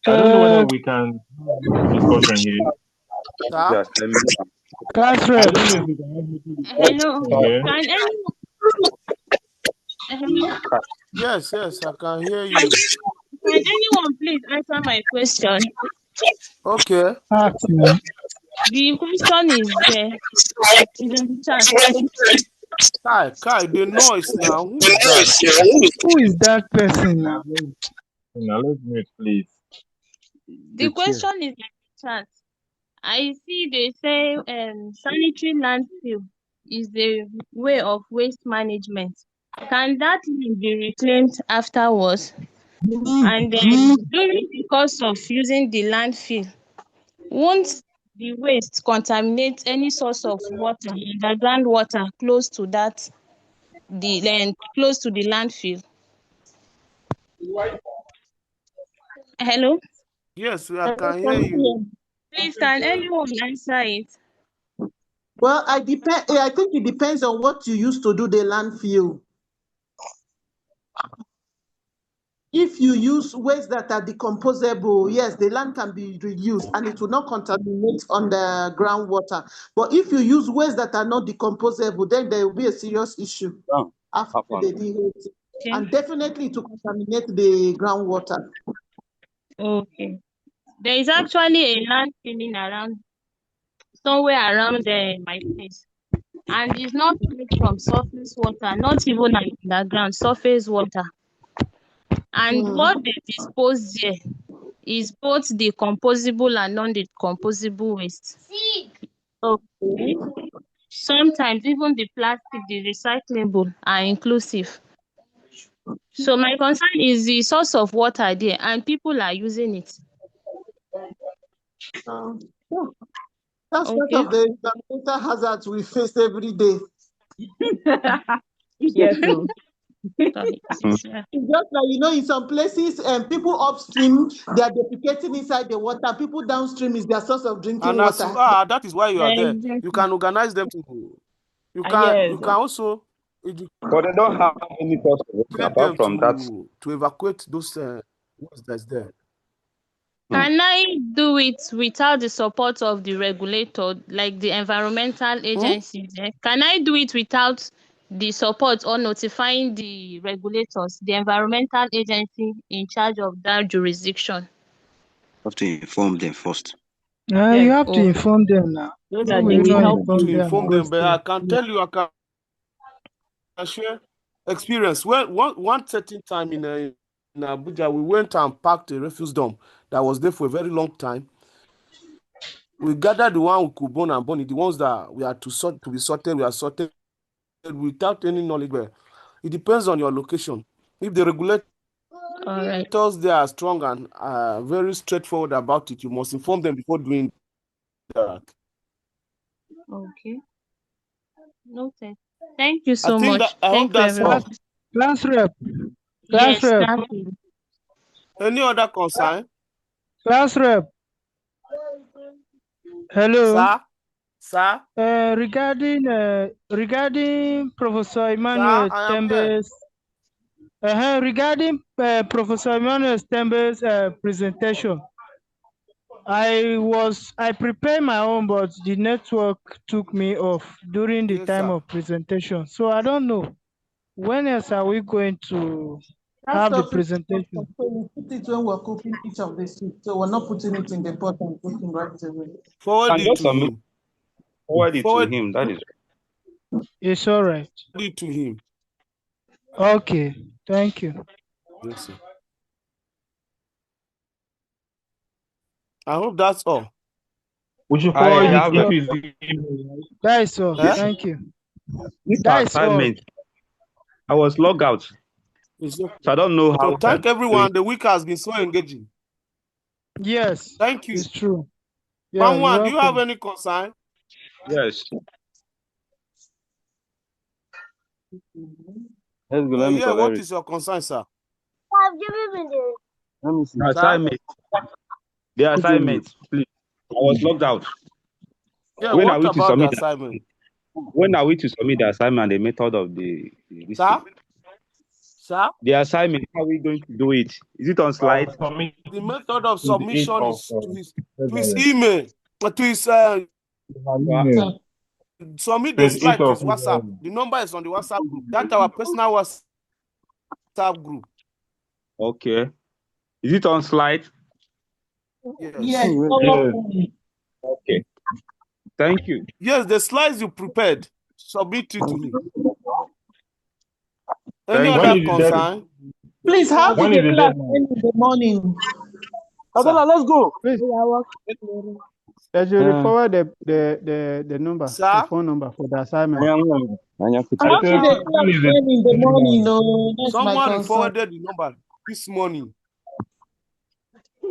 I don't know whether we can have this discussion here. Sir? Class I rep. don't know if we can have this Hello. discussion. Can anyone? Hello. Yes, I can hear you. Can anyone please answer my question? Okay. Ask me. The question is there. It's in the chat. Kai, the noise now. Who is that? Who is that person now? Now let's mute, please. The question is in the chat. I see they say sanitary landfill is the way of waste management. Can that land be reclaimed afterwards? And then during the course of using the landfill, won't the waste contaminate any source of water, underground water close to close to the landfill? Hello? Yes, I can hear you. Please, can anyone answer it? Well, I think it depends on what you use to do the landfill. If you use waste that are decomposable, yes, the land can be reused and it will not contaminate on the groundwater. But if you use waste that are not decomposable, then there will be a serious issue after the DHT. Okay. And definitely to contaminate the groundwater. Okay. There is actually a landfilling somewhere around my place. And it's not made from surface water, not even underground, surface water. And what they dispose there is both decomposable and non-decomposable waste. Okay. Sometimes even the plastic, the recyclable are inclusive. So my concern is the source of water there and people are using it. That's part of the environmental hazards we face every day. Yes. It's just like, in some places, people upstream, they are defecating inside the water. People downstream is their source of drinking water. That is why you are there. You can organize them to. You can also. But they don't have any source of water apart from that. To evacuate those waste that's there. Can I do it without the support of the regulator, like the environmental agencies? Can I do it without the support or notifying the regulators, the environmental agency in charge of that jurisdiction? You have to inform them first. You have to inform them now. So that they will help to inform them, but I can tell you, I can share experience. One certain time in Abuja, we went and packed a refuse dump that was there for a very long time. We gathered the one we could burn and burn it. The ones that we had to be sorted, we are sorted without any knowledge. But it depends on your location. If the regulators they are strong and very straightforward about it, you must inform them before doing that. Okay. Noted. Thank you so much. I hope that's all. Class rep. Yes, any other concern? Class rep. Hello. Sir. Regarding Professor Emmanuel Tembe's. Regarding Professor Emmanuel Tembe's presentation, I prepared my own, but the network took me off during the time of presentation. So I don't know. When else are we going to have the presentation? So we put it when we're cooking each of the soup. So we're not putting it in the pot and cooking right away. Forward it to him. That is. It's all right. It to him. Okay, thank you. Yes, sir. I hope that's all. We should I forward have it into his email. That is all. Eh? Thank you. this That is all. assignment. I was logged out, It's okay. so I don't know So how. thank everyone. The week has been so engaging. Yes. Thank you. It's true. Yeah, you're One, do you have welcome. any concern? Yes. Let's go. Let me Yeah, collect what it. is your concern, sir? Let me see. The assignment. The assignment, please. I was logged out. Yeah, When are what we to about the submit? assignment? When are we to submit the assignment? The method of this Sir? thing? Sir? The assignment. How are we going to do it? Is it on slide? The method of To the age submission of is to his February. email, to his Email. submit the 28th slide to of his WhatsApp. February. The number is on the WhatsApp group. That's our personal WhatsApp group. Okay. Is it on slide? Yes. Yes. Yes. Okay. Thank you. Yes, the slides you prepared, submit it to him. Any Thank other When is the deadline? concern? Please, how When did is the the class deadline? end in the morning? Abdullah, let's go. Please, as you forward the number, the Sir? phone number for the assignment. I How did said, the when class is the end in the morning? deadline? No, that's my Someone concern. forwarded the number this morning.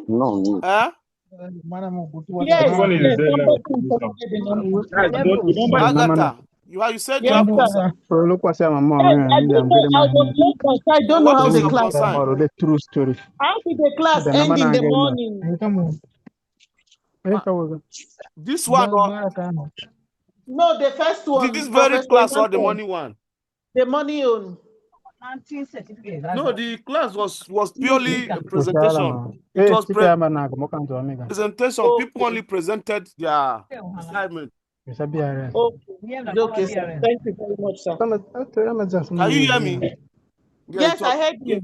No. Eh? Yes, When is yes, the deadline somebody for submission? forwarded the number. The number is Agatha, you said you Yes, have sir. concern. Yes, I don't know. I was lost, so I don't know What how is the your class concern? ended. The true story. How did the class end in the morning? This one or No, the first one, this very Professor class or the Emmanuel, morning one? the money on. No, the class was purely a presentation. It was presentation. People only presented their assignment. Okay, okay, sir. Thank you very much, sir. Can you hear me? Yeah, Yes, I heard you.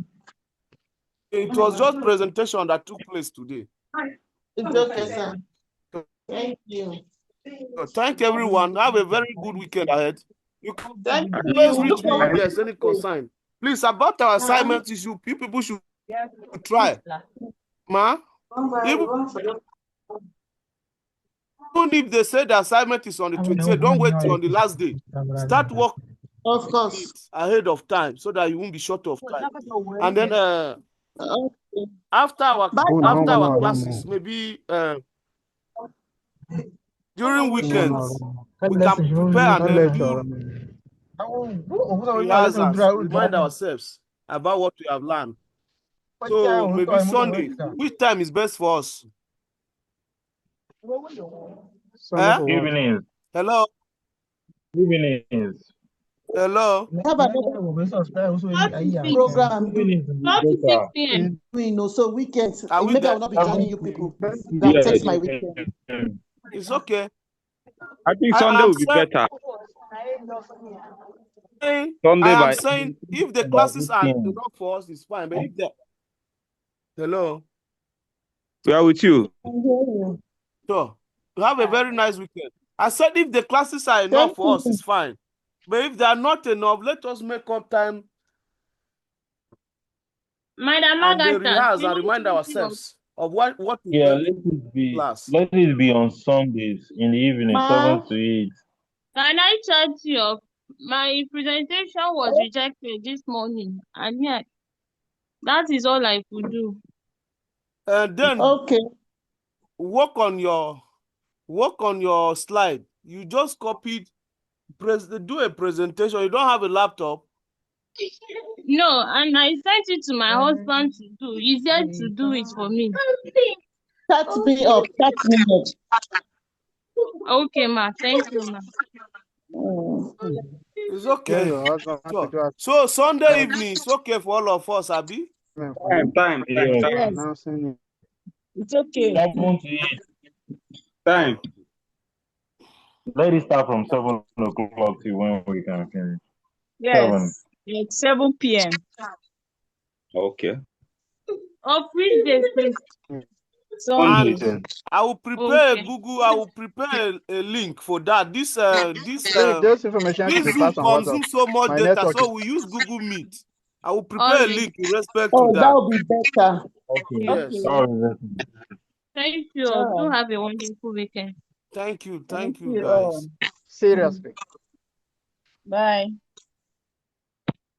it was just presentation that took place today. It's okay, sir. Thank you. So thank everyone. Have a very good weekend ahead. You can Thank always you. reach Look me if forward there's any concern. Please, about our assignment issue, you people should try. Ma, even if they say the assignment is on the 28th, don't wait till on the last day. Start work of course ahead of time so that you won't be short of time. And then after our classes, maybe during weekends, we can prepare and then do rehearsals, remind ourselves about what we have learned. So maybe Sunday, which time is best for us? Evenings. Hello? Evenings. Hello? program 6 p.m. so weekends. Are we Maybe I there? will not be joining you people. Yeah. That takes my weekend. It's okay. I think Sunday will be better. I Sunday am by saying if the About classes are 8 enough for us, it's fine. But if the hello, we are with you. sure. You have a very nice weekend. I said if the classes are enough for us, it's fine. But if they are not enough, let us make up time Madam and Agatha, rehearse and remind ourselves of what we Yeah, learned in class. let it be on Sundays in the evening, 7 to 8. can I chat you up? My presentation was rejected this morning, and yeah, that is all I could do. And then work on your slide. You just copied, do a presentation. You don't have a laptop. No, and I sent it to my husband to do. He said to do it for me. Start me up. Okay, ma. Thank you, ma. It's okay. So Sunday evening, it's okay for all of us, Abi? Time. Yes. It's okay. 7 to 8. Time. Let it start from 7 o'clock to when we can finish. Yes, at 7 p.m. Okay. Of which day, please? And I will prepare Okay. a Google. I will prepare a link for that. This information should be Zoom passed on WhatsApp. consumes so much My data, network so is. we use Google Meet. I will All prepare a right. link in respect to Oh, that that. would be better. Okay. Yes. Thank you. Do have a wonderful weekend. Thank you. Thank Thank you, you guys. all. Seriously. Bye.